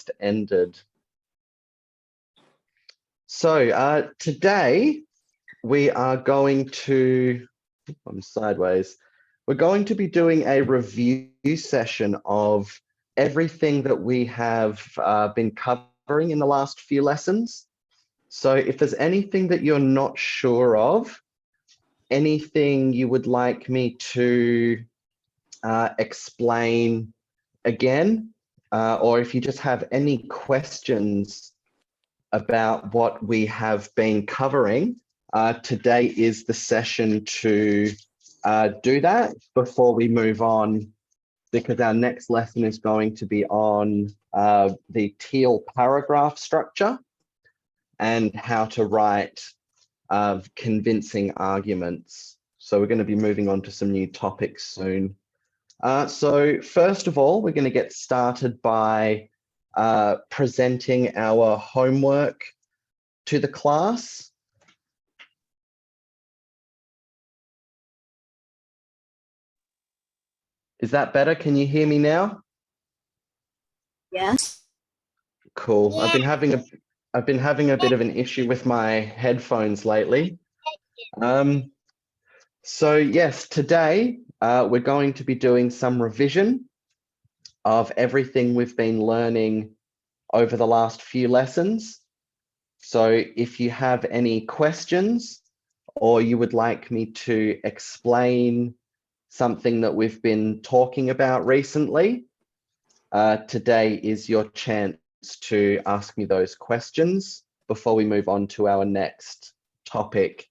just ended. So today we are going to, I'm sideways, we're going to be doing a review session of everything that we have been covering in the last few lessons. So if there's anything that you're not sure of, anything you would like me to explain again, or if you just have any questions about what we have been covering, today is the session to do that before we move on, because our next lesson is going to be on the teal paragraph structure and how to write convincing arguments. So we're going to be moving on to some new topics soon. So first of all, we're going to get started by presenting our homework to the class. Is that better? Can you hear me now? Yes. Cool. Yeah. I've been having a bit of an issue with my headphones lately. So yes, today we're going to be doing some revision of everything we've been learning over the last few lessons. So if you have any questions or you would like me to explain something that we've been talking about recently, today is your chance to ask me those questions before we move on to our next topic.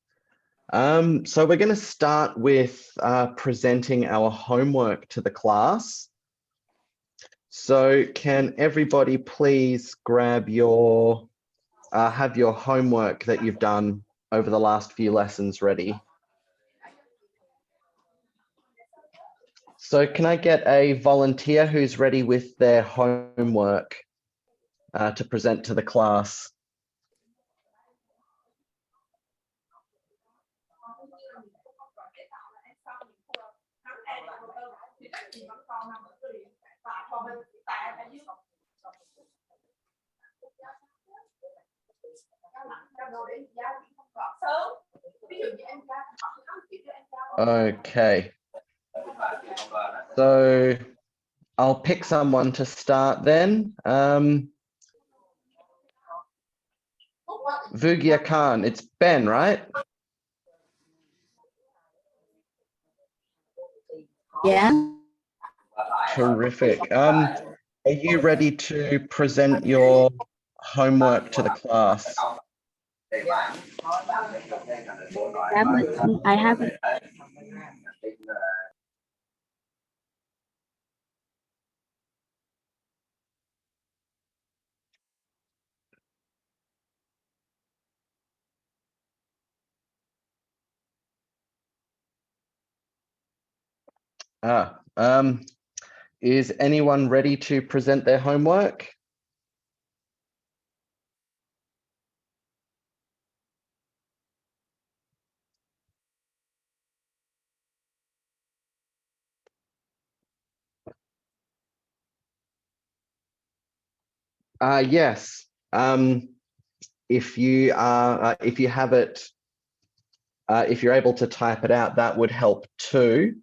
So we're going to start with presenting our homework to the class. So can everybody please grab your, have your homework that you've done over the last few lessons ready? So can I get a volunteer who's ready with their homework to present to the class? Okay. So I'll pick someone to start then. Vugia Khan, it's Ben, right? Yeah. Terrific. Are you ready to present your homework to the class? I haven't. Is anyone ready to present their homework? Yes. If you have it, if you're able to type it out, that would help too.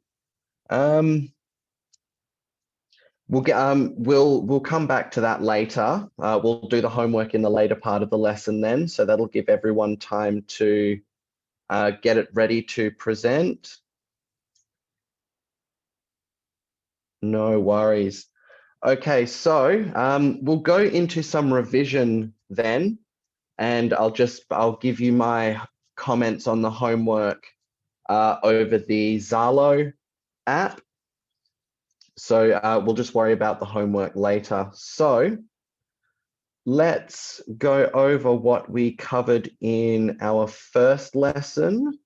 We'll come back to that later. We'll do the homework in the later part of the lesson then, so that'll give everyone time to get it ready to present. No worries. Okay, so we'll go into some revision then, and I'll give you my comments on the homework over the Zalo app. So we'll just worry about the homework later. So let's go over what we covered in our first lesson.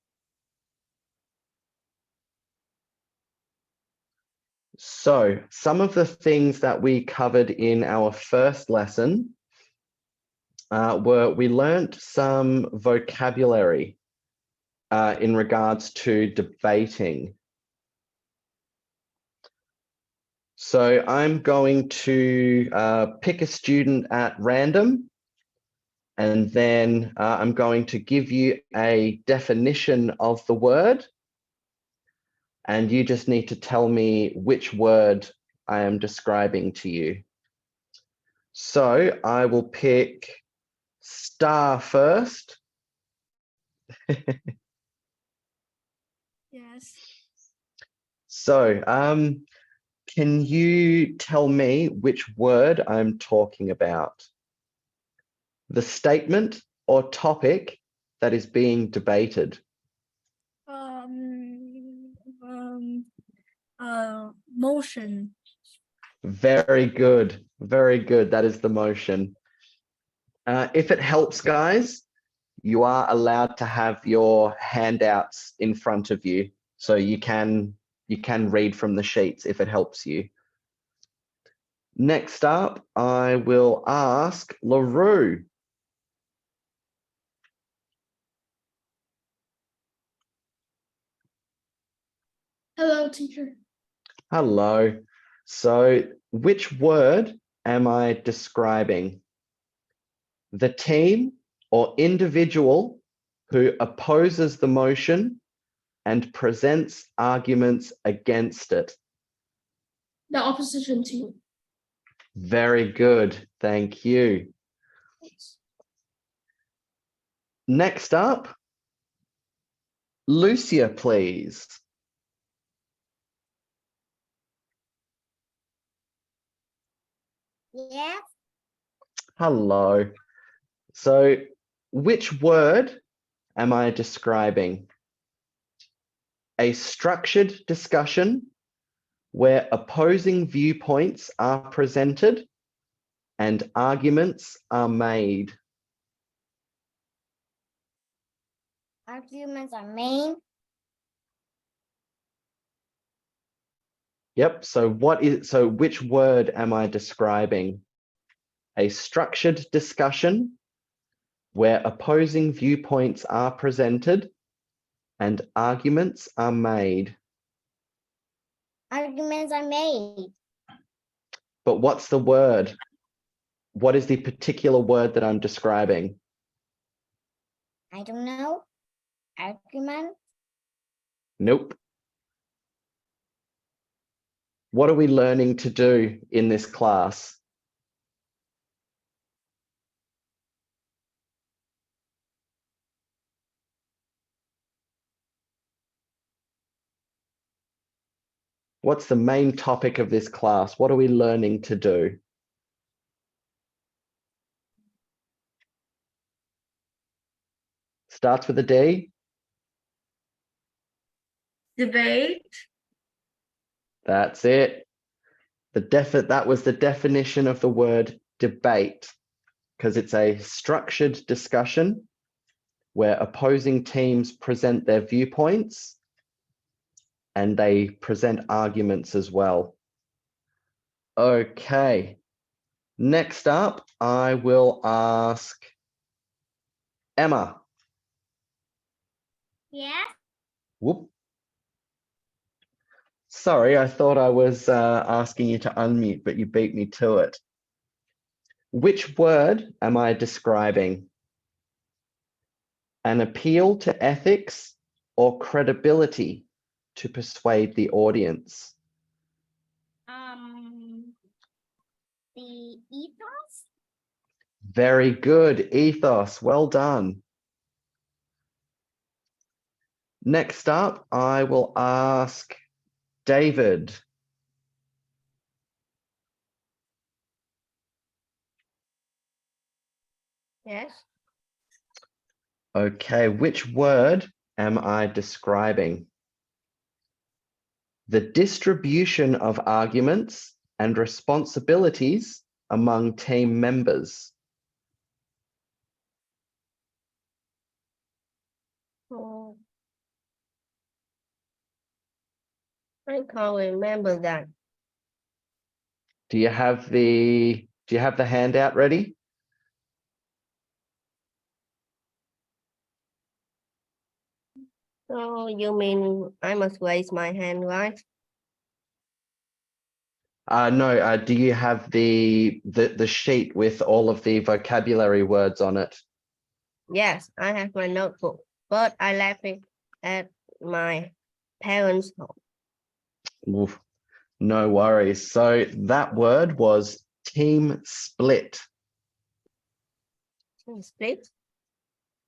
So some of the things that we covered in our first lesson were we learned some vocabulary in regards to debating. So I'm going to pick a student at random, and then I'm going to give you a definition of the word, and you just need to tell me which word I am describing to you. So I will pick star first. Yes. So can you tell me which word I'm talking about? The statement or topic that is being debated. Motion. Very good. Very good. That is the motion. If it helps, guys, you are allowed to have your handouts in front of you, so you can read from the sheets if it helps you. Next up, I will ask LaRue. Hello, teacher. Hello. So which word am I describing? The team or individual who opposes the motion and presents arguments against it. The opposition team. Very good. Thank you. Next up, Lucia, please. Yes. Hello. So which word am I describing? A structured discussion where opposing viewpoints are presented and arguments are made. Arguments are made. Yep. So which word am I describing? A structured discussion where opposing viewpoints are presented and arguments are made. Arguments are made. But what's the word? What is the particular word that I'm describing? I don't know. Argument. Nope. What are we learning to do in this class? What's the main topic of this class? What are we learning to do? Starts with a D. Debate. That's it. That was the definition of the word debate, because it's a structured discussion where opposing teams present their viewpoints and they present arguments as well. Okay. Next up, I will ask Emma. Yes. Whoop. Sorry, I thought I was asking you to unmute, but you beat me to it. Which word am I describing? An appeal to ethics or credibility to persuade the audience? The ethos. Very good, ethos. Well done. Next up, I will ask David. Yes. Okay, which word am I describing? The distribution of arguments and responsibilities among team members. Oh. I can't remember that. Do you have the handout ready? So you mean I must raise my hand, right? No, do you have the sheet with all of the vocabulary words on it? Yes, I have my notebook, but I left it at my parents' home. Oof, no worries. So that word was team split. Split?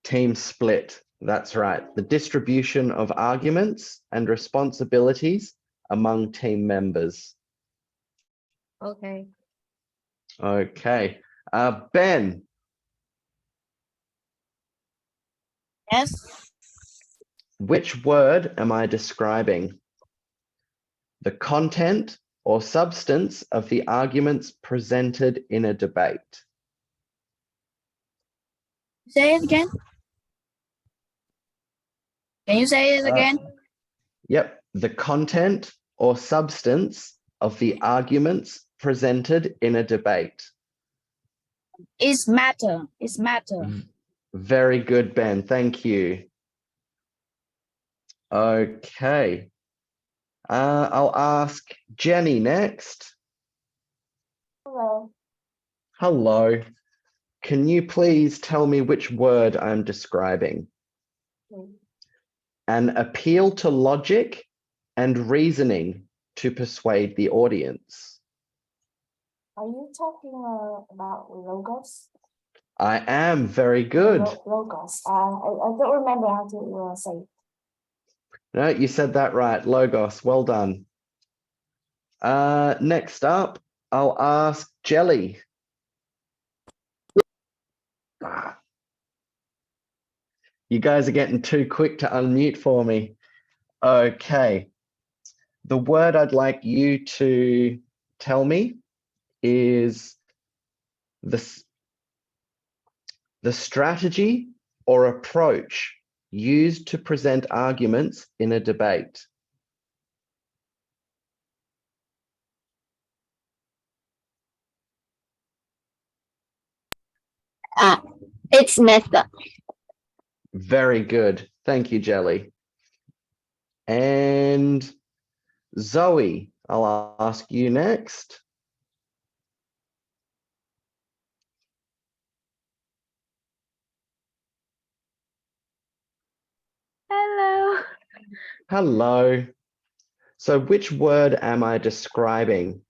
Team split. That's right. The distribution of arguments and responsibilities among team members. Okay. Okay. Ben, Yes. which word am I describing? The content or substance of the arguments presented in a debate. Say it again. Can you say it again? Yep. The content or substance of the arguments presented in a debate. It's matter. It's matter. Very good, Ben. Thank you. Okay. I'll ask Jenny next. Hello. Hello. Can you please tell me which word I'm describing? An appeal to logic and reasoning to persuade the audience. Are you talking about logos? I am very good. Logos. I don't remember how to say it. No, you said that right. Logos. Well done. Next up, I'll ask Jelly. You guys are getting too quick to unmute for me. Okay. The word I'd like you to tell me is the strategy or approach used to present arguments in a debate. It's method. Very good. Thank you, Jelly. And Zoe, I'll ask you next. Hello. Hello. So which word am I describing?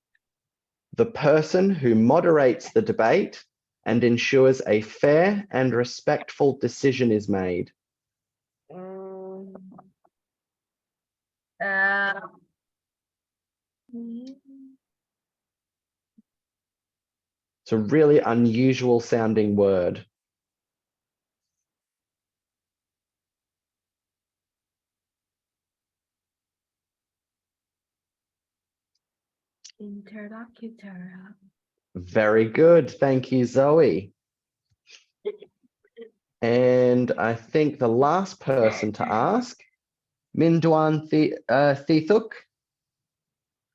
The person who moderates the debate and ensures a fair and respectful decision is made. It's a really unusual sounding word. Interlocutor. Very good. Thank you, Zoe. And I think the last person to ask, Minduan Thithuk.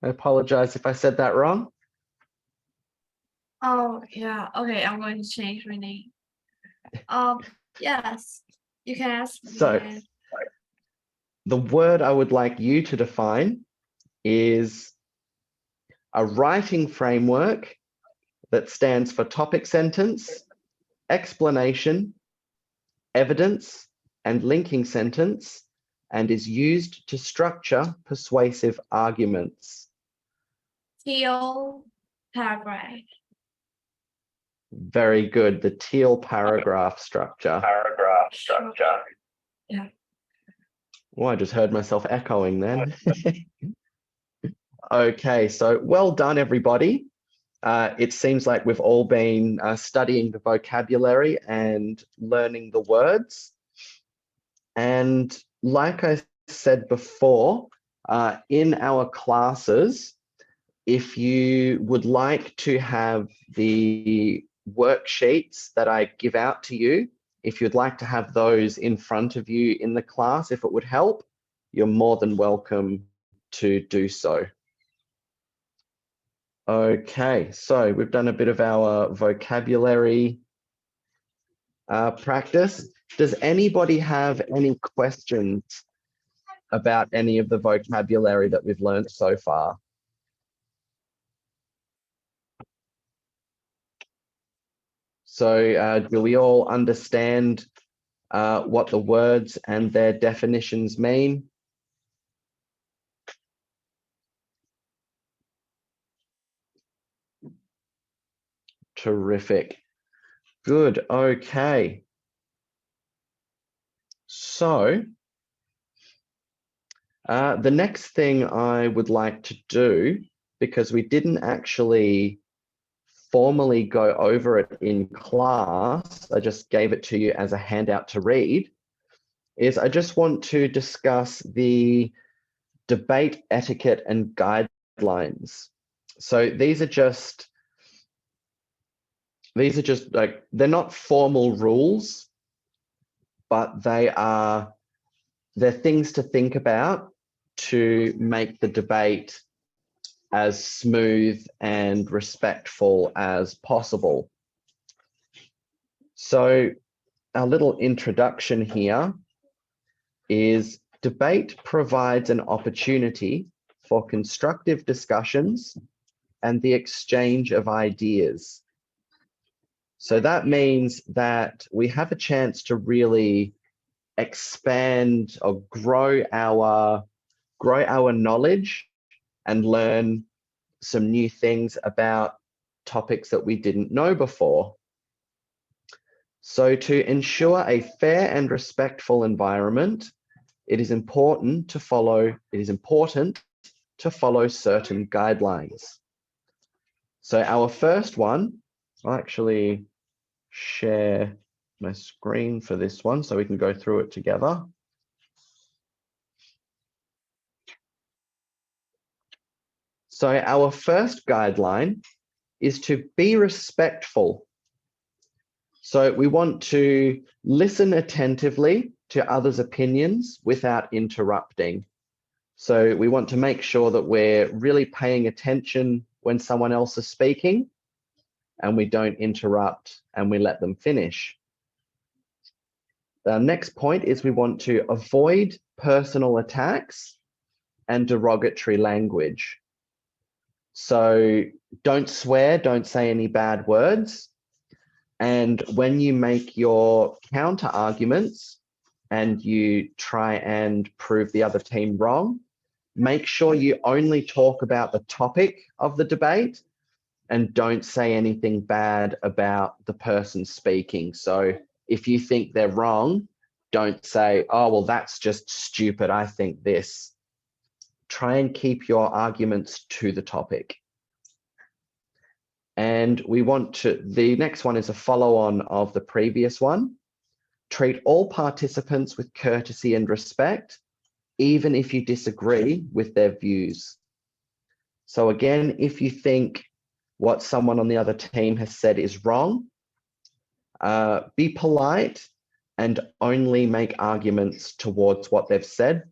I apologize if I said that wrong. Oh, yeah. Okay, I'm going to change my name. Yes, you can ask me. So the word I would like you to define is a writing framework that stands for topic sentence, explanation, evidence, and linking sentence, and is used to structure persuasive arguments. Teal paragraph. Very good. The teal paragraph structure. Yeah. Oh, I just heard myself echoing then. Okay, so well done, everybody. It seems like we've all been studying the vocabulary and learning the words. And like I said before, in our classes, if you would like to have the worksheets that I give out to you, if you'd like to have those in front of you in the class, if it would help, you're more than welcome to do so. Okay, so we've done a bit of our vocabulary practice. Does anybody have any questions about any of the vocabulary that we've learned so far? So do we all understand what the words and their definitions mean? Terrific. Good. Okay. So the next thing I would like to do, because we didn't actually formally go over it in class, I just gave it to you as a handout to read, is I just want to discuss the debate etiquette and guidelines. So these are just like, they're not formal rules, but they're things to think about to make the debate as smooth and respectful as possible. So our little introduction here is debate provides an opportunity for constructive discussions and the exchange of ideas. So that means that we have a chance to really expand or grow our knowledge and learn some new things about topics that we didn't know before. So to ensure a fair and respectful environment, it is important to follow certain guidelines. So our first one, I'll actually share my screen for this one so we can go through it together. So our first guideline is to be respectful. So we want to listen attentively to others' opinions without interrupting. So we want to make sure that we're really paying attention when someone else is speaking and we don't interrupt and we let them finish. The next point is we want to avoid personal attacks and derogatory language. So don't swear, don't say any bad words. And when you make your counter arguments and you try and prove the other team wrong, make sure you only talk about the topic of the debate and don't say anything bad about the person speaking. So if you think they're wrong, don't say, oh, well, that's just stupid, I think this. Try and keep your arguments to the topic. And the next one is a follow-on of the previous one. Treat all participants with courtesy and respect, even if you disagree with their views. So again, if you think what someone on the other team has said is wrong, be polite and only make arguments towards what they've said.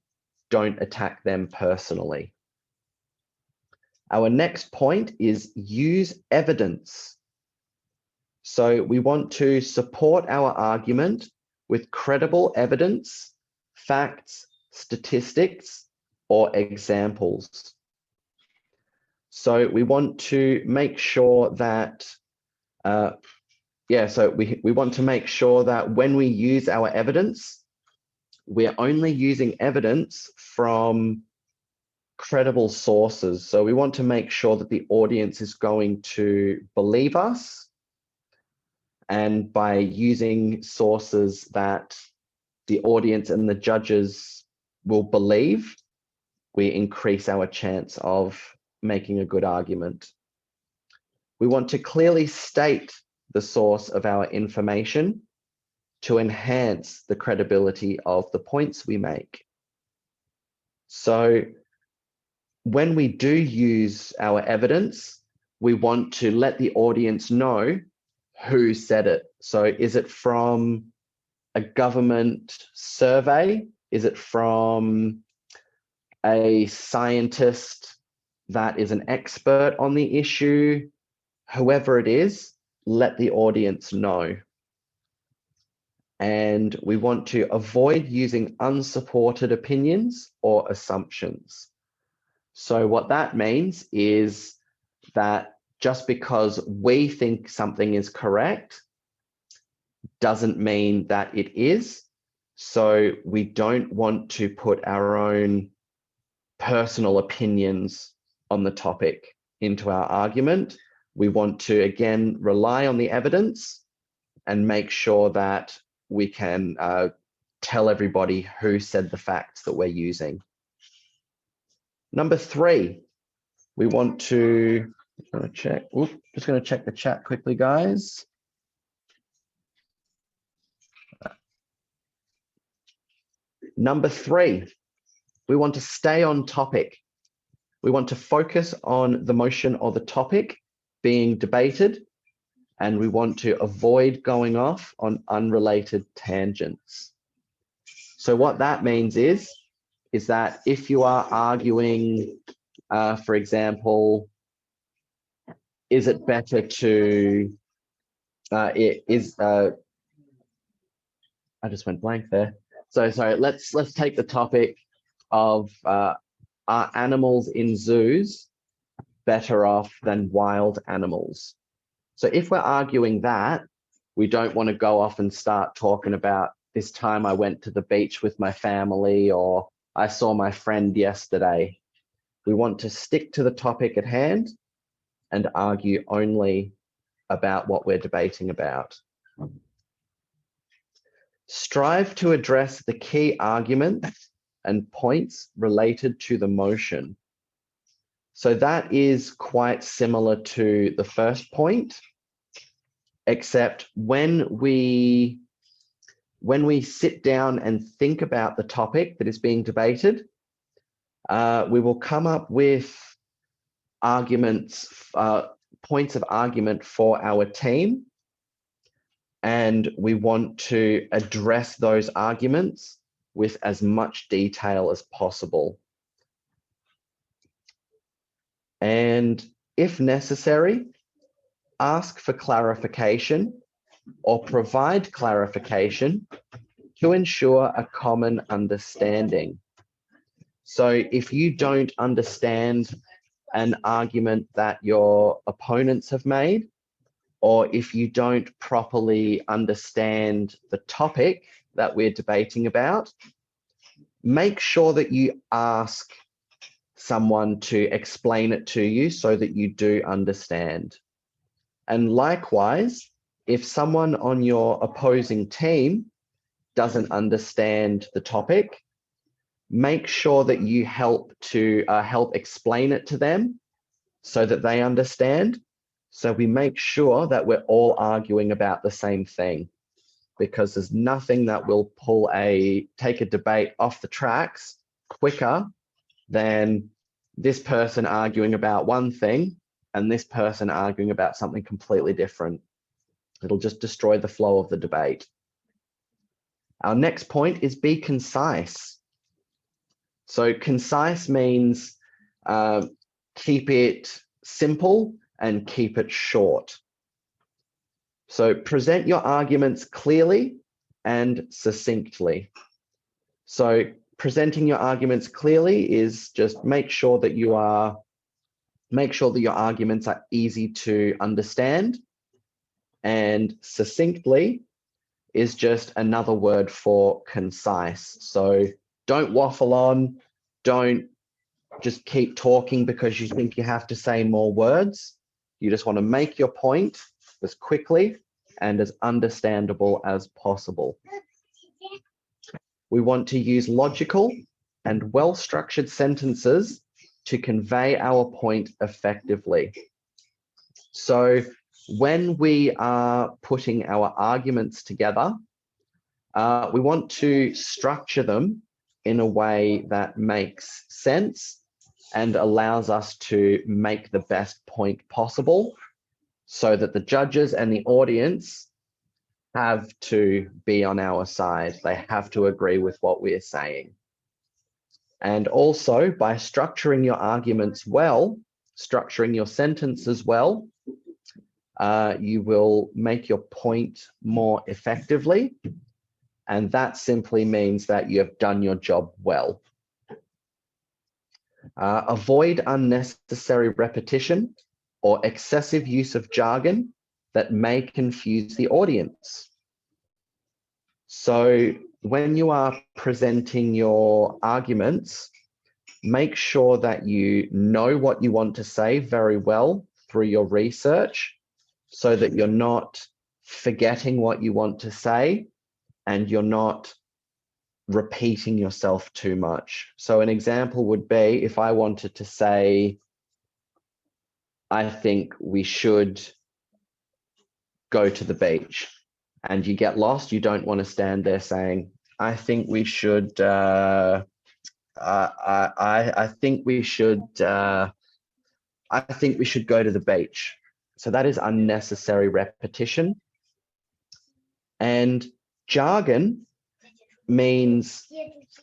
Don't attack them personally. Our next point is use evidence. So we want to support our argument with credible evidence, facts, statistics, or examples. So we want to make sure that, we want to make sure that when we use our evidence, we're only using evidence from credible sources. So we want to make sure that the audience is going to believe us. And by using sources that the audience and the judges will believe, we increase our chance of making a good argument. We want to clearly state the source of our information to enhance the credibility of the points we make. So when we do use our evidence, we want to let the audience know who said it. So is it from a government survey? Is it from a scientist that is an expert on the issue? Whoever it is, let the audience know. And we want to avoid using unsupported opinions or assumptions. So what that means is that just because we think something is correct doesn't mean that it is. So we don't want to put our own personal opinions on the topic into our argument. We want to, again, rely on the evidence and make sure that we can tell everybody who said the facts that we're using. Number 3, we want to, just going to check the chat quickly, guys. Number 3, we want to stay on topic. We want to focus on the motion or the topic being debated, and we want to avoid going off on unrelated tangents. So what that means is that if you are arguing, for example, is it better to, I just went blank there. So sorry, let's take the topic of are animals in zoos better off than wild animals? So if we're arguing that, we don't want to go off and start talking about this time I went to the beach with my family, or I saw my friend yesterday. We want to stick to the topic at hand and argue only about what we're debating about. Strive to address the key arguments and points related to the motion. So that is quite similar to the first point, except when we sit down and think about the topic that is being debated, we will come up with arguments, points of argument for our team, and we want to address those arguments with as much detail as possible. And if necessary, ask for clarification or provide clarification to ensure a common understanding. So if you don't understand an argument that your opponents have made, or if you don't properly understand the topic that we're debating about, make sure that you ask someone to explain it to you so that you do understand. And likewise, if someone on your opposing team doesn't understand the topic, make sure that you help explain it to them so that they understand. So we make sure that we're all arguing about the same thing, because there's nothing that will take a debate off the tracks quicker than this person arguing about one thing and this person arguing about something completely different. It'll just destroy the flow of the debate. Our next point is be concise. So concise means keep it simple and keep it short. So present your arguments clearly and succinctly. So presenting your arguments clearly is just make sure that your arguments are easy to understand, and succinctly is just another word for concise. So don't waffle on, don't just keep talking because you think you have to say more words. You just want to make your point as quickly and as understandable as possible. We want to use logical and well-structured sentences to convey our point effectively. So when we are putting our arguments together, we want to structure them in a way that makes sense and allows us to make the best point possible, so that the judges and the audience have to be on our side. They have to agree with what we are saying. And also, by structuring your arguments well, structuring your sentences well, you will make your point more effectively. And that simply means that you have done your job well. Avoid unnecessary repetition or excessive use of jargon that may confuse the audience. So when you are presenting your arguments, make sure that you know what you want to say very well through your research so that you're not forgetting what you want to say and you're not repeating yourself too much. So an example would be if I wanted to say, I think we should go to the beach, and you get lost, you don't want to stand there saying, I think we should, I think we should, I think we should go to the beach. So that is unnecessary repetition. And jargon means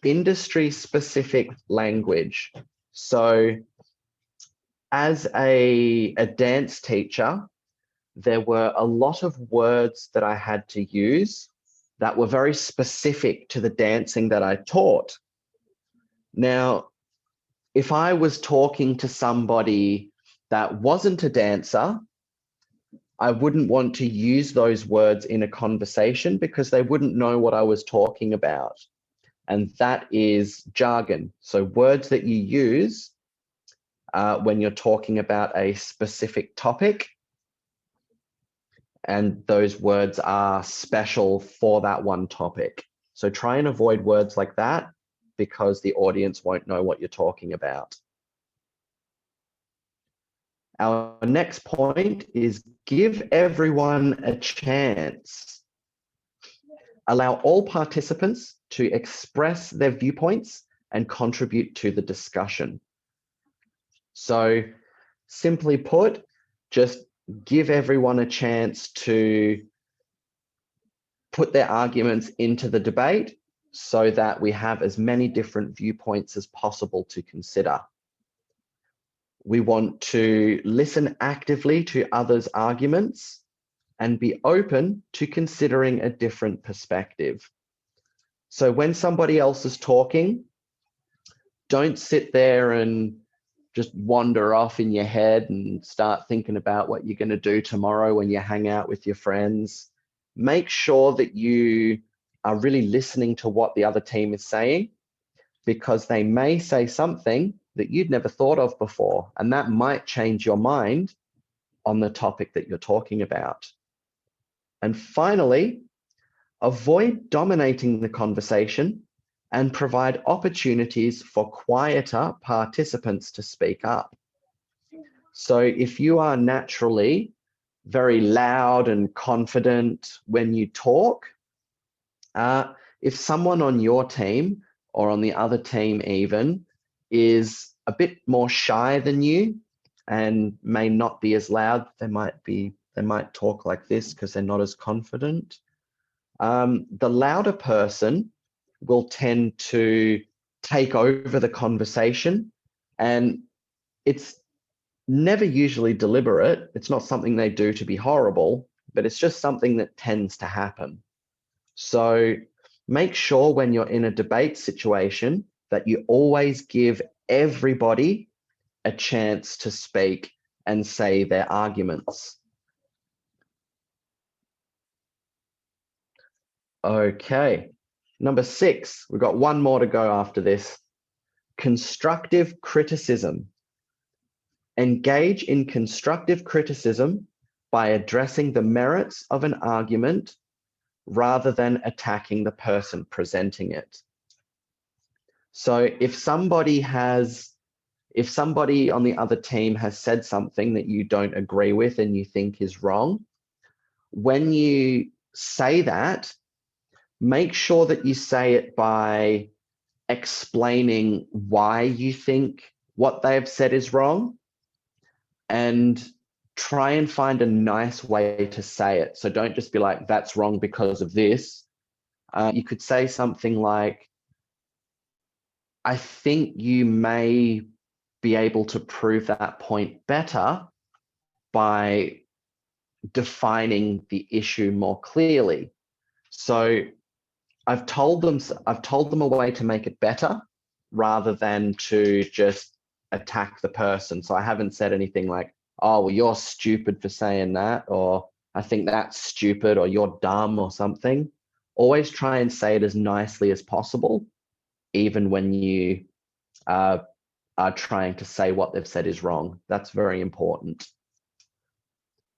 industry specific language. So as a dance teacher, there were a lot of words that I had to use that were very specific to the dancing that I taught. Now, if I was talking to somebody that wasn't a dancer, I wouldn't want to use those words in a conversation because they wouldn't know what I was talking about. And that is jargon. So words that you use when you're talking about a specific topic, and those words are special for that one topic. So try and avoid words like that because the audience won't know what you're talking about. Our next point is give everyone a chance. Allow all participants to express their viewpoints and contribute to the discussion. So simply put, just give everyone a chance to put their arguments into the debate so that we have as many different viewpoints as possible to consider. We want to listen actively to others' arguments and be open to considering a different perspective. So when somebody else is talking, don't sit there and just wander off in your head and start thinking about what you're going to do tomorrow when you hang out with your friends. Make sure that you are really listening to what the other team is saying, because they may say something that you'd never thought of before, and that might change your mind on the topic that you're talking about. And finally, avoid dominating the conversation and provide opportunities for quieter participants to speak up. So if you are naturally very loud and confident when you talk, if someone on your team or on the other team even is a bit more shy than you and may not be as loud, they might talk like this because they're not as confident. The louder person will tend to take over the conversation, and it's never usually deliberate. It's not something they do to be horrible, but it's just something that tends to happen. So make sure when you're in a debate situation that you always give everybody a chance to speak and say their arguments. Okay, number 6, we've got one more to go after this. Constructive criticism. Engage in constructive criticism by addressing the merits of an argument rather than attacking the person presenting it. So if somebody on the other team has said something that you don't agree with and you think is wrong, when you say that, make sure that you say it by explaining why you think what they have said is wrong, and try and find a nice way to say it. So don't just be like, that's wrong because of this. You could say something like, I think you may be able to prove that point better by defining the issue more clearly. So I've told them a way to make it better rather than to just attack the person. So I haven't said anything like, oh, well, you're stupid for saying that, or I think that's stupid, or you're dumb or something. always try and say it as nicely as possible, even when you are trying to say what they've said is wrong. That's very important.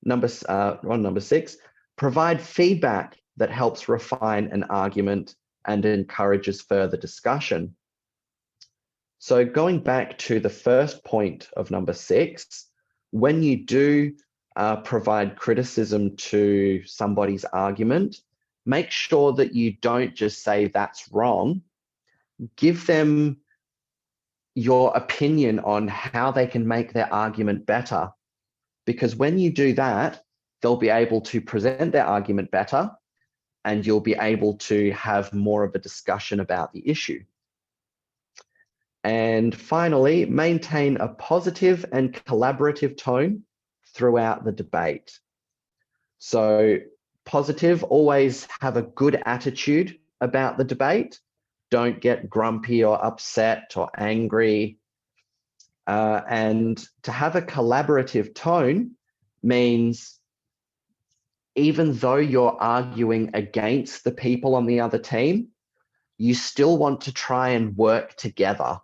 Number 6, provide feedback that helps refine an argument and encourages further discussion. So going back to the first point of number 6, when you do provide criticism to somebody's argument, make sure that you don't just say that's wrong. Give them your opinion on how they can make their argument better. Because when you do that, they'll be able to present their argument better, and you'll be able to have more of a discussion about the issue. And finally, maintain a positive and collaborative tone throughout the debate. So positive, always have a good attitude about the debate. Don't get grumpy or upset or angry. And to have a collaborative tone means even though you're arguing against the people on the other team, you still want to try and work together.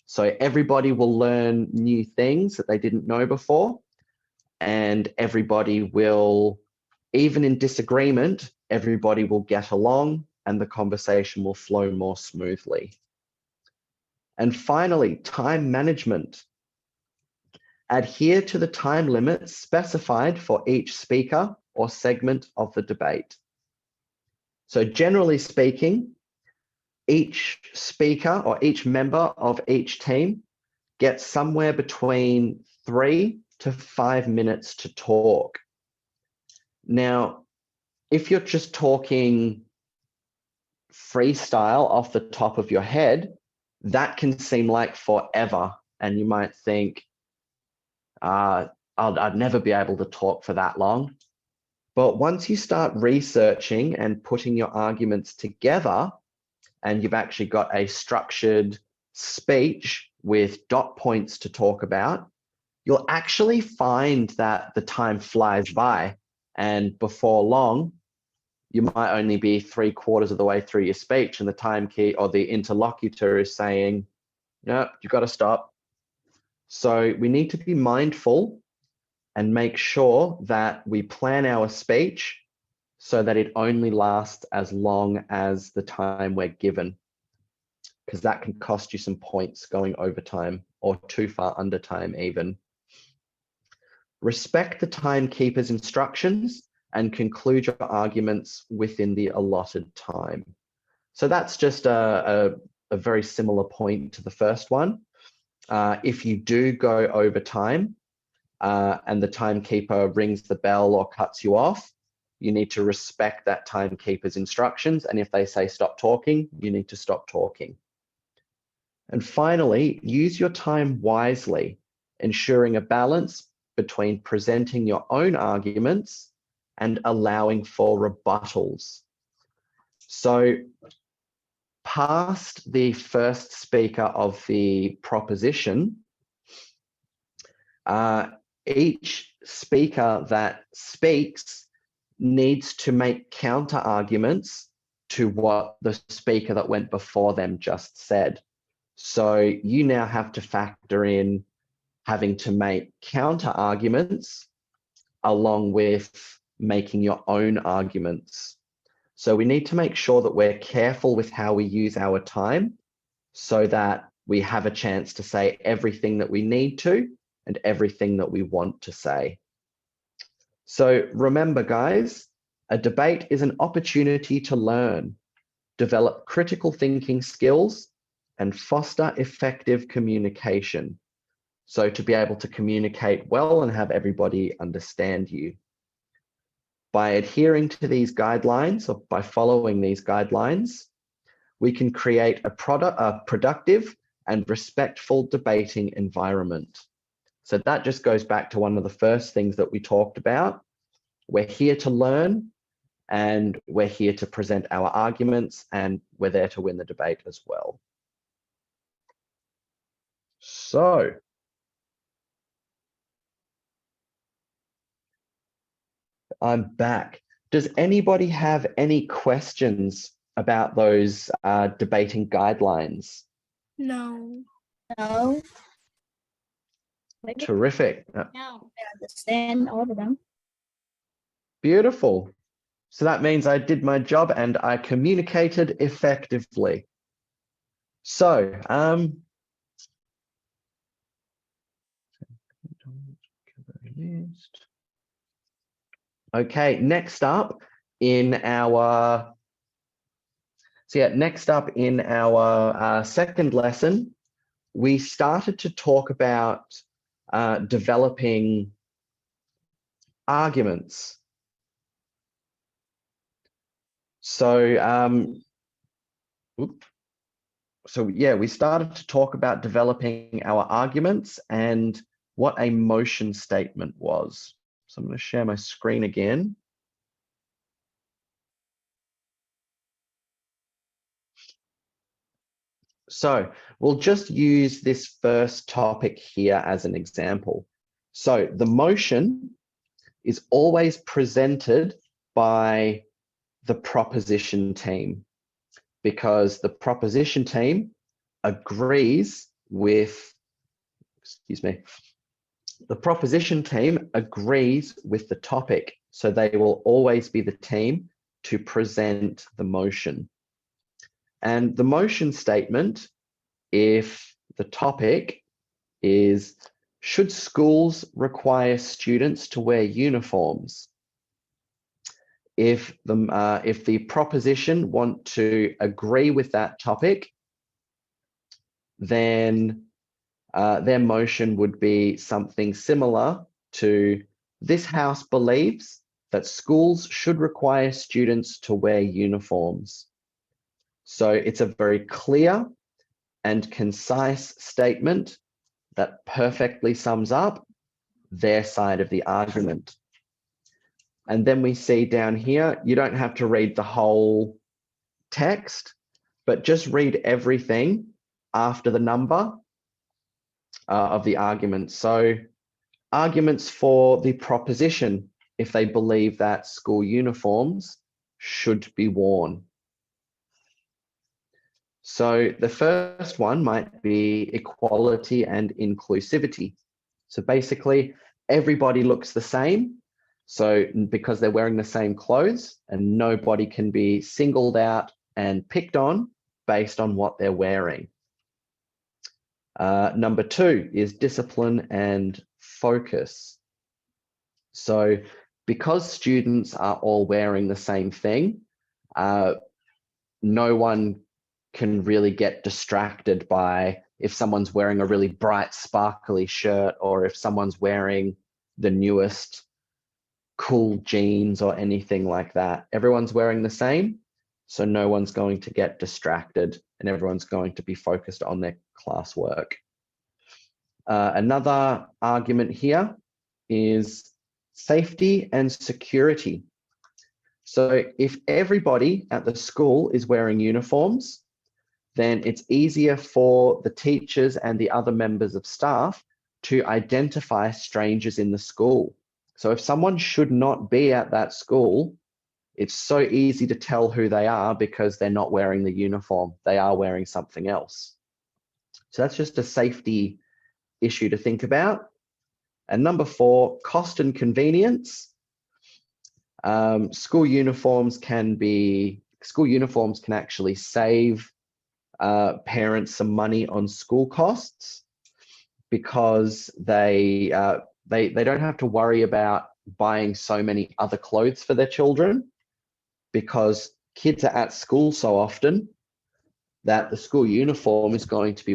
So everybody will learn new things that they didn't know before, and everybody will, even in disagreement, everybody will get along and the conversation will flow more smoothly. And finally, time management. Adhere to the time limits specified for each speaker or segment of the debate. So generally speaking, each speaker or each member of each team gets somewhere between 3 to 5 minutes to talk. Now, if you're just talking freestyle off the top of your head, that can seem like forever. And you might think, I'd never be able to talk for that long. But once you start researching and putting your arguments together, and you've actually got a structured speech with dot points to talk about, you'll actually find that the time flies by. And before long, you might only be 3/4 of the way through your speech, and the time key or the interlocutor is saying, no, you've got to stop. So we need to be mindful and make sure that we plan our speech so that it only lasts as long as the time we're given, because that can cost you some points going over time or too far under time even. Respect the timekeeper's instructions and conclude your arguments within the allotted time. So that's just a very similar point to the first one. If you do go over time and the timekeeper rings the bell or cuts you off, you need to respect that timekeeper's instructions. And if they say stop talking, you need to stop talking. And finally, use your time wisely, ensuring a balance between presenting your own arguments and allowing for rebuttals. So past the first speaker of the proposition, each speaker that speaks needs to make counter arguments to what the speaker that went before them just said. So you now have to factor in having to make counter arguments along with making your own arguments. So we need to make sure that we're careful with how we use our time so that we have a chance to say everything that we need to and everything that we want to say. So remember, guys, a debate is an opportunity to learn, develop critical thinking skills, and foster effective communication. So to be able to communicate well and have everybody understand you. By adhering to these guidelines or by following these guidelines, we can create a productive and respectful debating environment. So that just goes back to one of the first things that we talked about. We're here to learn, and we're here to present our arguments, and we're there to win the debate as well. So I'm back. Does anybody have any questions about those debating guidelines? No. No. Terrific. No. I understand all of them. Beautiful. So that means I did my job and I communicated effectively. So, okay, next up in our second lesson, we started to talk about developing arguments. So, yeah, we started to talk about developing our arguments and what a motion statement was. So I'm going to share my screen again. So we'll just use this first topic here as an example. So the motion is always presented by the proposition team, because the proposition team agrees with, the proposition team agrees with the topic. So they will always be the team to present the motion. And the motion statement, if the topic is, should schools require students to wear uniforms? If the proposition want to agree with that topic, then their motion would be something similar to, this house believes that schools should require students to wear uniforms. So it's a very clear and concise statement that perfectly sums up their side of the argument. And then we see down here, you don't have to read the whole text, but just read everything after the number of the argument. So arguments for the proposition, if they believe that school uniforms should be worn. So the first one might be equality and inclusivity. So basically, everybody looks the same. So because they're wearing the same clothes, and nobody can be singled out and picked on based on what they're wearing. Number two is discipline and focus. So because students are all wearing the same thing, no one can really get distracted by if someone's wearing a really bright, sparkly shirt, or if someone's wearing the newest cool jeans or anything like that. Everyone's wearing the same, so no one's going to get distracted and everyone's going to be focused on their classwork. Another argument here is safety and security. So if everybody at the school is wearing uniforms, then it's easier for the teachers and the other members of staff to identify strangers in the school. So if someone should not be at that school, it's so easy to tell who they are because they're not wearing the uniform. They are wearing something else. So that's just a safety issue to think about. And number four, cost and convenience. School uniforms can actually save parents some money on school costs, because they don't have to worry about buying so many other clothes for their children, because kids are at school so often that the school uniform is going to be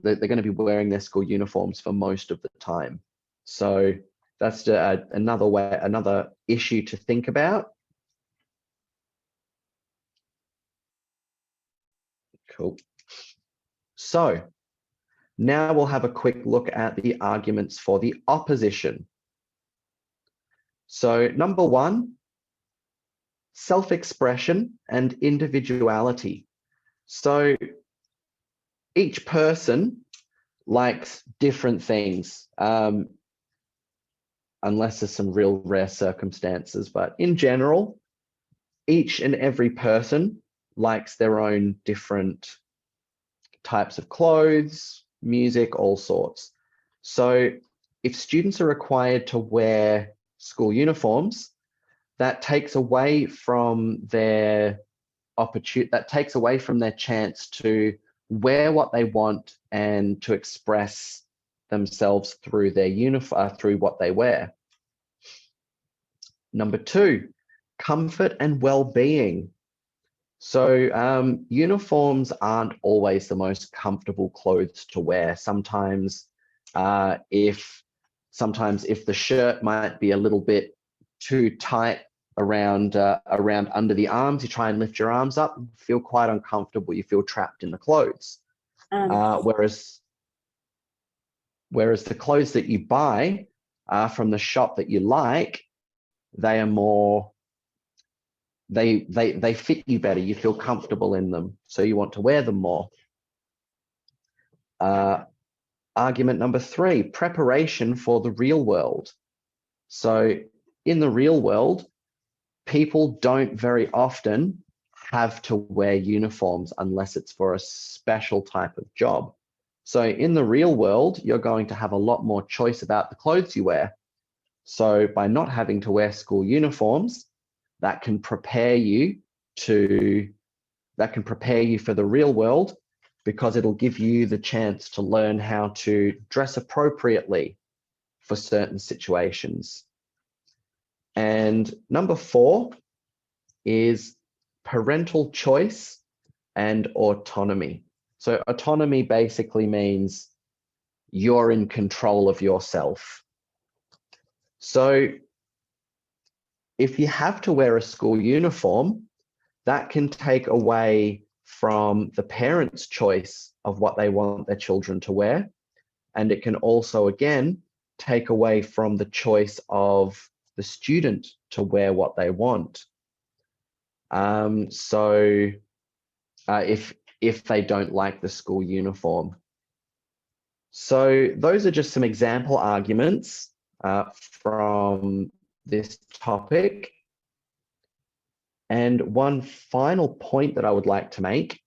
they're going to be wearing their school uniforms for most of the time. So that's another issue to think about. Cool. So now we'll have a quick look at the arguments for the opposition. So number one, self-expression and individuality. So each person likes different things. unless there's some real rare circumstances. But in general, each and every person likes their own different types of clothes, music, all sorts. So if students are required to wear school uniforms, that takes away from their chance to wear what they want and to express themselves through their uniform, through what they wear. Number 2, comfort and well-being. So uniforms aren't always the most comfortable clothes to wear. Sometimes if the shirt might be a little bit too tight around under the arms, you try and lift your arms up, you feel quite uncomfortable. You feel trapped in the clothes. Whereas the clothes that you buy from the shop that you like, they are more, they fit you better. You feel comfortable in them, so you want to wear them more. Argument number 3, preparation for the real world. So in the real world, people don't very often have to wear uniforms unless it's for a special type of job. So in the real world, you're going to have a lot more choice about the clothes you wear. So by not having to wear school uniforms, that can prepare you for the real world, because it'll give you the chance to learn how to dress appropriately for certain situations. And number 4 is parental choice and autonomy. So autonomy basically means you're in control of yourself. So if you have to wear a school uniform, that can take away from the parents' choice of what they want their children to wear. And it can also, again, take away from the choice of the student to wear what they want. If they don't like the school uniform. So those are just some example arguments from this topic. And one final point that I would like to make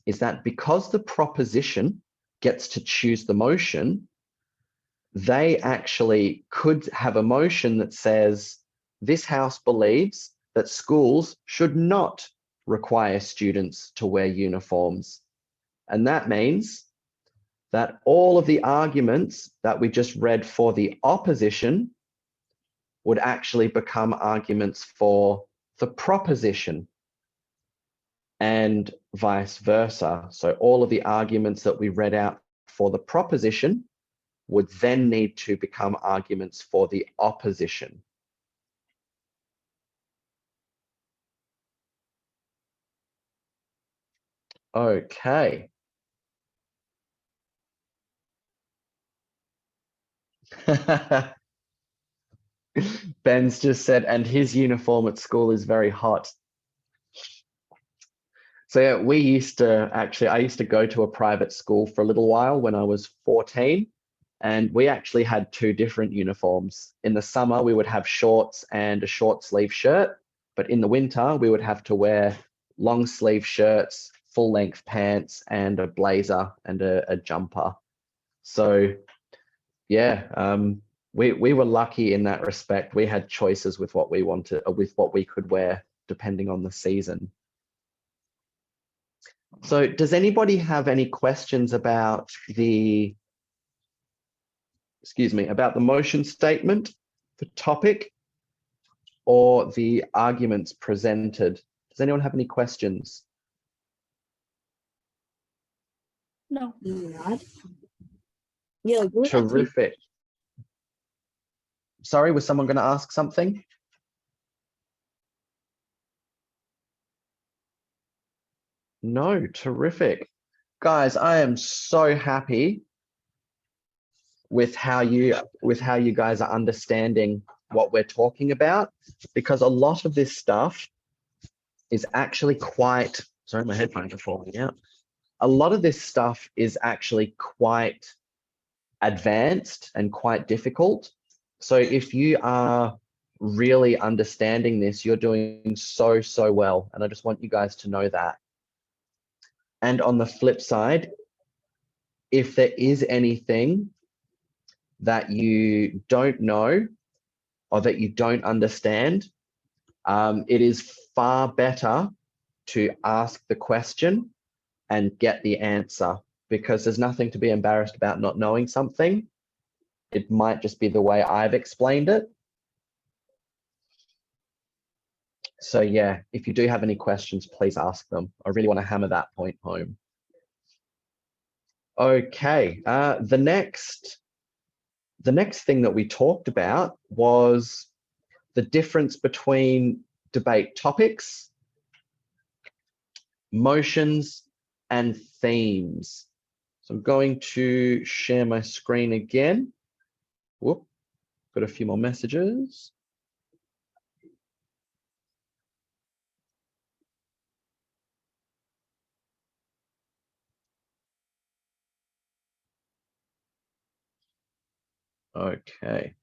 is that because the proposition gets to choose the motion, they actually could have a motion that says, this house believes that schools should not require students to wear uniforms. And that means that all of the arguments that we just read for the opposition would actually become arguments for the proposition, and vice versa. So all of the arguments that we read out for the proposition would then need to become arguments for the opposition. Okay. Ben's just said, and his uniform at school is very hot. So yeah, I used to go to a private school for a little while when I was 14, and we actually had 2 different uniforms. In the summer, we would have shorts and a short sleeve shirt, but in the winter, we would have to wear long sleeve shirts, full length pants, and a blazer and a jumper. So yeah, we were lucky in that respect. We had choices with what we wanted, with what we could wear, depending on the season. So does anybody have any questions about the motion statement, the topic, or the arguments presented? Does anyone have any questions? No. Yeah, good. Terrific. Sorry, was someone going to ask something? No, terrific. Guys, I am so happy with how you guys are understanding what we're talking about, because a lot of this stuff is actually quite, sorry, my headphones are falling out. A lot of this stuff is actually quite advanced and quite difficult. So if you are really understanding this, you're doing so, so well. And I just want you guys to know that. And on the flip side, if there is anything that you don't know or that you don't understand, it is far better to ask the question and get the answer, because there's nothing to be embarrassed about not knowing something. It might just be the way I've explained it. So yeah, if you do have any questions, please ask them. I really want to hammer that point home. Okay, the next thing that we talked about was the difference between debate topics, motions, and themes. So I'm going to share my screen again. Whoop, got a few more messages. Okay.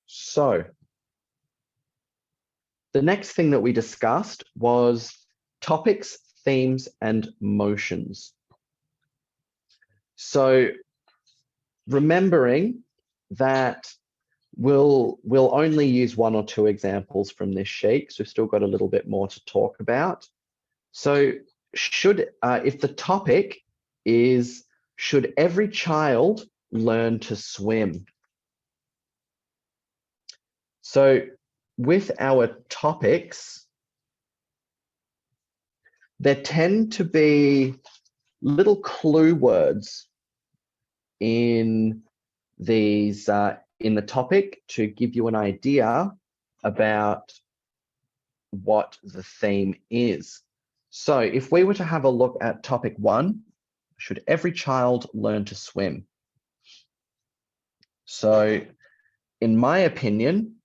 So the next thing that we discussed was topics, themes, and motions. So remembering that we'll only use one or two examples from this sheet, so we've still got a little bit more to talk about. So if the topic is, should every child learn to swim? So with our topics, there tend to be little clue words in these in the topic to give you an idea about what the theme is. So if we were to have a look at topic 1, should every child learn to swim? So in my opinion,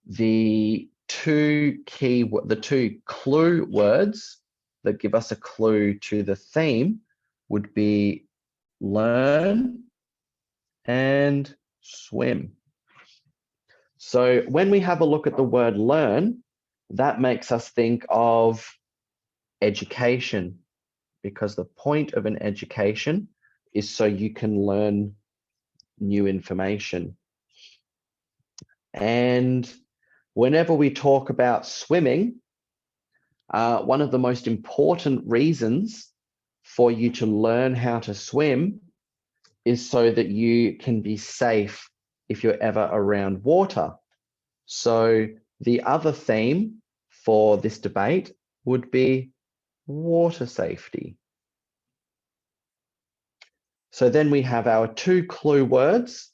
the two clue words that give us a clue to the theme would be learn and swim. So when we have a look at the word learn, that makes us think of education, because the point of an education is so you can learn new information. And whenever we talk about swimming, one of the most important reasons for you to learn how to swim is so that you can be safe if you're ever around water. So the other theme for this debate would be water safety. So then we have our two clue words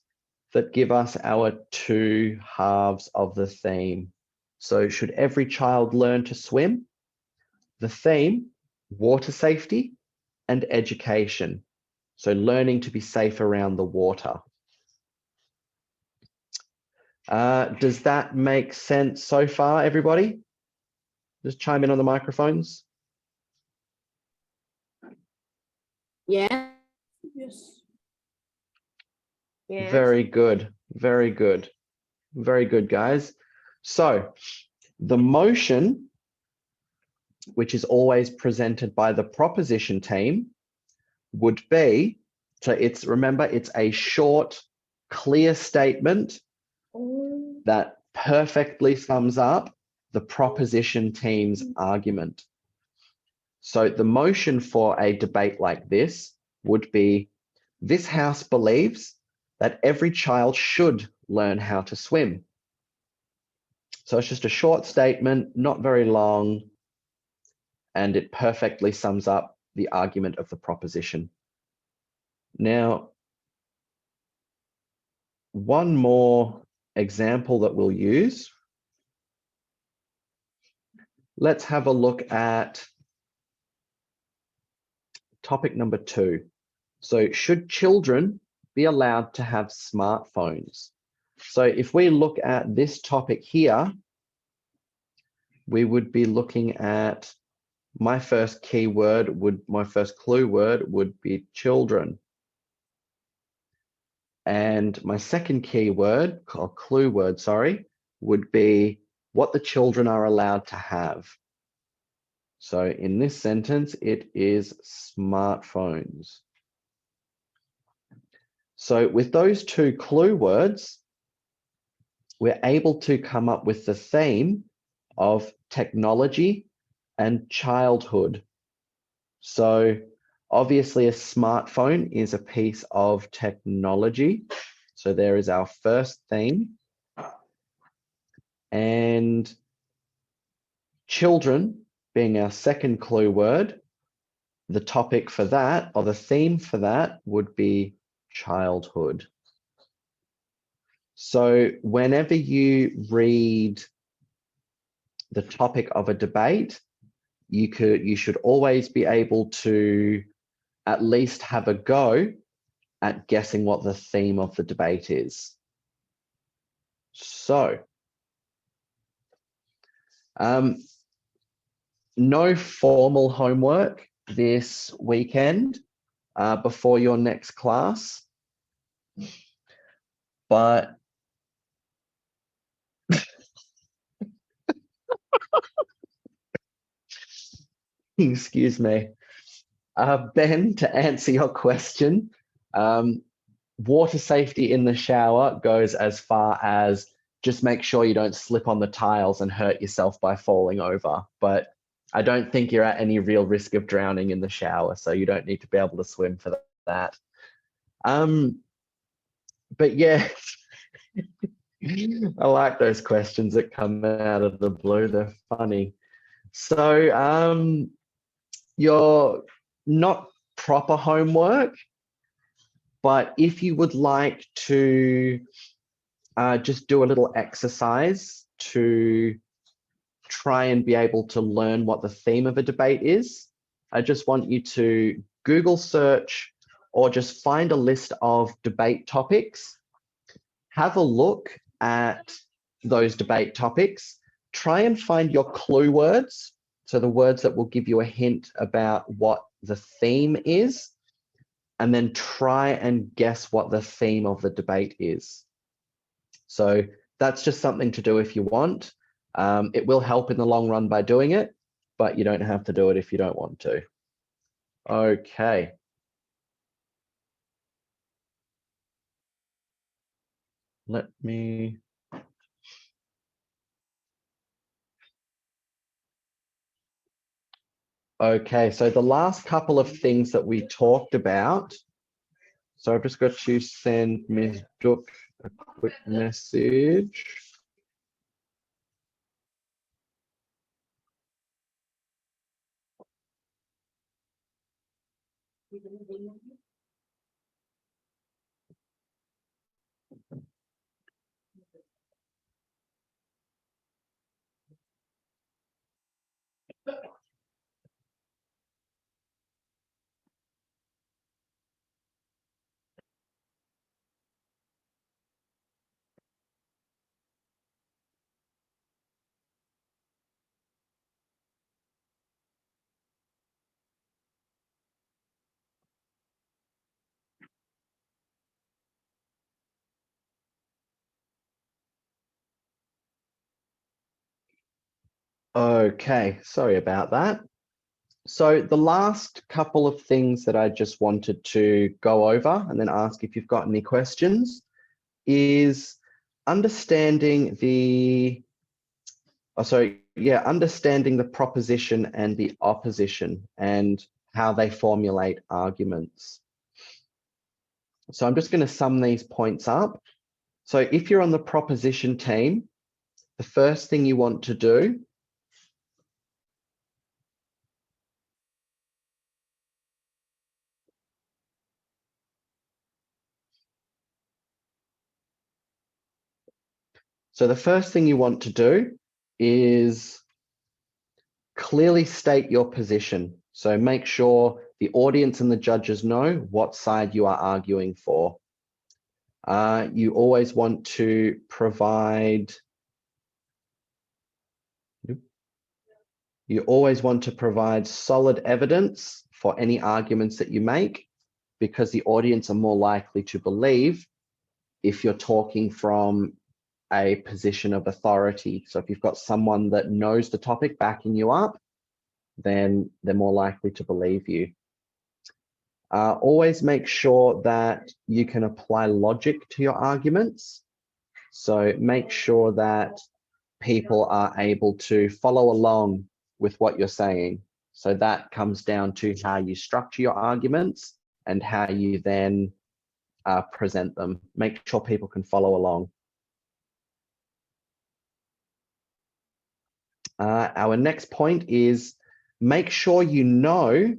that give us our two halves of the theme. So should every child learn to swim? The theme, water safety and education. So learning to be safe around the water. Does that make sense so far, everybody? Just chime in on the microphones. Yeah. Yes. Yes. Very good, very good. Very good, guys. So the motion, which is always presented by the proposition team, would be, so remember, it's a short, clear statement that perfectly sums up the proposition team's argument. So the motion for a debate like this would be, this house believes that every child should learn how to swim. So it's just a short statement, not very long, and it perfectly sums up the argument of the proposition. Now, one more example that we'll use. Let's have a look at topic number 2. So should children be allowed to have smartphones? So if we look at this topic here, we would be looking at my first clue word would be children. And my second keyword, or clue word, sorry, would be what the children are allowed to have. So in this sentence, it is smartphones. So with those two clue words, we're able to come up with the theme of technology and childhood. So obviously a smartphone is a piece of technology. So there is our first theme. And children being our second clue word, the topic for that, or the theme for that, would be childhood. So whenever you read the topic of a debate, you should always be able to at least have a go at guessing what the theme of the debate is. So, no formal homework this weekend before your next class, but excuse me. Ben, to answer your question, water safety in the shower goes as far as just make sure you don't slip on the tiles and hurt yourself by falling over. But I don't think you're at any real risk of drowning in the shower, so you don't need to be able to swim for that. But yeah, I like those questions that come out of the blue. They're funny. So you're not proper homework, but if you would like to just do a little exercise to try and be able to learn what the theme of a debate is, I just want you to Google search or just find a list of debate topics, have a look at those debate topics, try and find your clue words, so the words that will give you a hint about what the theme is, and then try and guess what the theme of the debate is. So that's just something to do if you want. It will help in the long run by doing it, but you don't have to do it if you don't want to. Okay. Let me... Okay, so the last couple of things that we talked about. So I've just got to send Ms. Duck a quick message. Okay, sorry about that. So the last couple of things that I just wanted to go over and then ask if you've got any questions is understanding the, understanding the proposition and the opposition and how they formulate arguments. So I'm just going to sum these points up. So if you're on the proposition team, the first thing you want to do is clearly state your position. So make sure the audience and the judges know what side you are arguing for. You always want to provide, You always want to provide solid evidence for any arguments that you make, because the audience are more likely to believe if you're talking from a position of authority. So if you've got someone that knows the topic backing you up, then they're more likely to believe you. Always make sure that you can apply logic to your arguments. So make sure that people are able to follow along with what you're saying. So that comes down to how you structure your arguments and how you then present them. Make sure people can follow along. Our next point is make sure you know,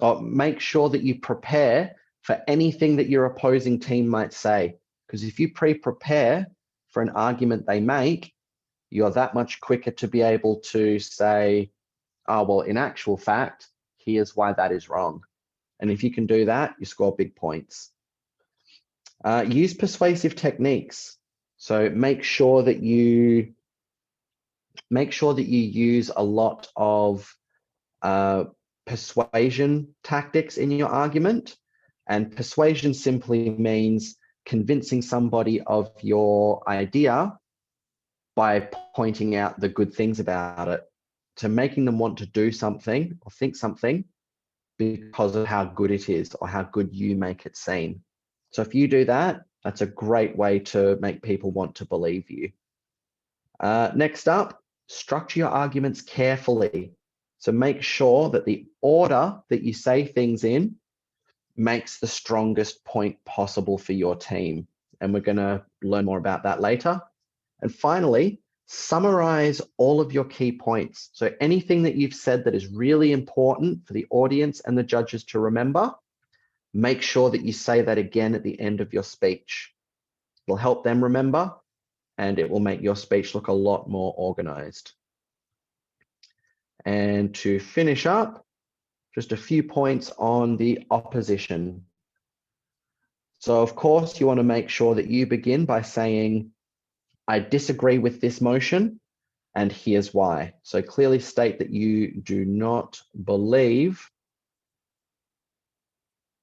or make sure that you prepare for anything that your opposing team might say. Because if you pre-prepare for an argument they make, you're that much quicker to be able to say, oh, well, in actual fact, here's why that is wrong. And if you can do that, you score big points. Use persuasive techniques. So make sure that you use a lot of persuasion tactics in your argument. And persuasion simply means convincing somebody of your idea by pointing out the good things about it. So making them want to do something or think something because of how good it is or how good you make it seem. So if you do that, that's a great way to make people want to believe you. Next up, structure your arguments carefully. So make sure that the order that you say things in makes the strongest point possible for your team. And we're going to learn more about that later. And finally, summarize all of your key points. So anything that you've said that is really important for the audience and the judges to remember, make sure that you say that again at the end of your speech. It'll help them remember, and it will make your speech look a lot more organized. And to finish up, just a few points on the opposition. So of course, you want to make sure that you begin by saying, I disagree with this motion, and here's why. So clearly state that you do not believe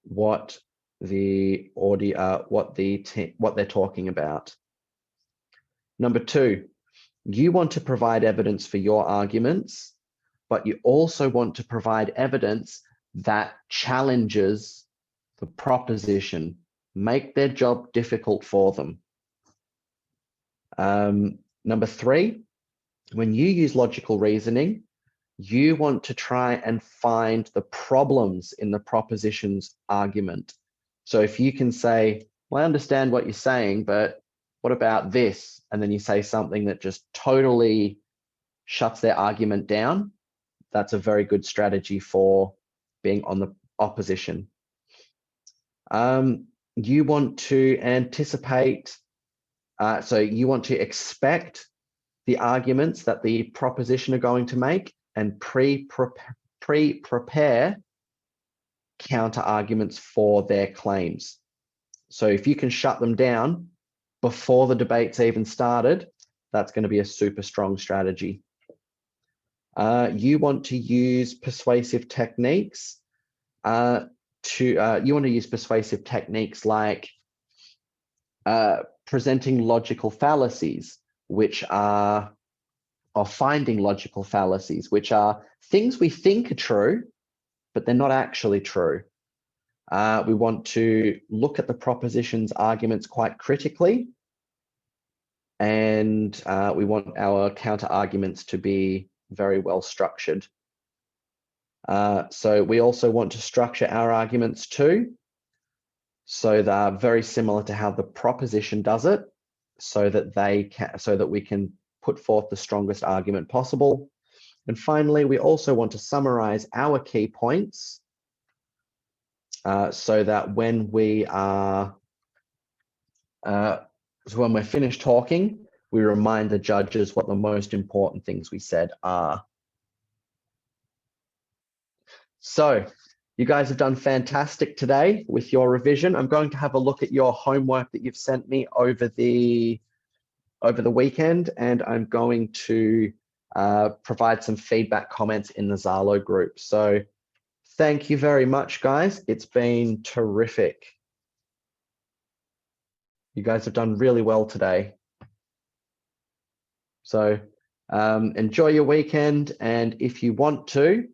what the audio, what they're talking about. Number two, you want to provide evidence for your arguments, but you also want to provide evidence that challenges the proposition, make their job difficult for them. Number three, when you use logical reasoning, you want to try and find the problems in the proposition's argument. So if you can say, well, I understand what you're saying, but what about this? And then you say something that just totally shuts their argument down, that's a very good strategy for being on the opposition. You want to anticipate, so you want to expect the arguments that the proposition are going to make and pre-prepare counter arguments for their claims. So if you can shut them down before the debate's even started, that's going to be a super strong strategy. You want to use persuasive techniques like presenting logical fallacies, or finding logical fallacies, which are things we think are true, but they're not actually true. We want to look at the proposition's arguments quite critically, and we want our counter arguments to be very well structured. So we also want to structure our arguments too, so they're very similar to how the proposition does it, so that we can put forth the strongest argument possible. And finally, we also want to summarize our key points so that when we're finished talking, we remind the judges what the most important things we said are. So you guys have done fantastic today with your revision. I'm going to have a look at your homework that you've sent me over the weekend, and I'm going to provide some feedback comments in the Zalo group. So thank you very much, guys. It's been terrific. You guys have done really well today. So enjoy your weekend. And if you want to,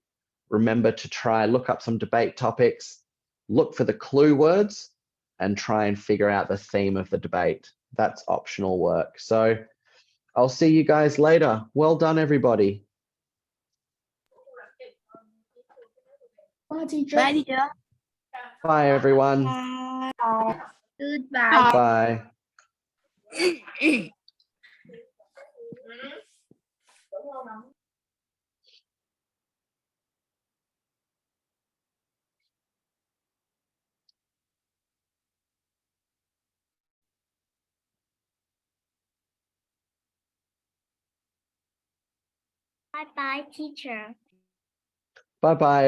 remember to look up some debate topics, look for the clue words, and try and figure out the theme of the debate. That's optional work. So I'll see you guys later. Well done, everybody. Bye, teacher. Bye, teacher. Bye, everyone. Goodbye. Bye. Bye bye, teacher. Bye-bye.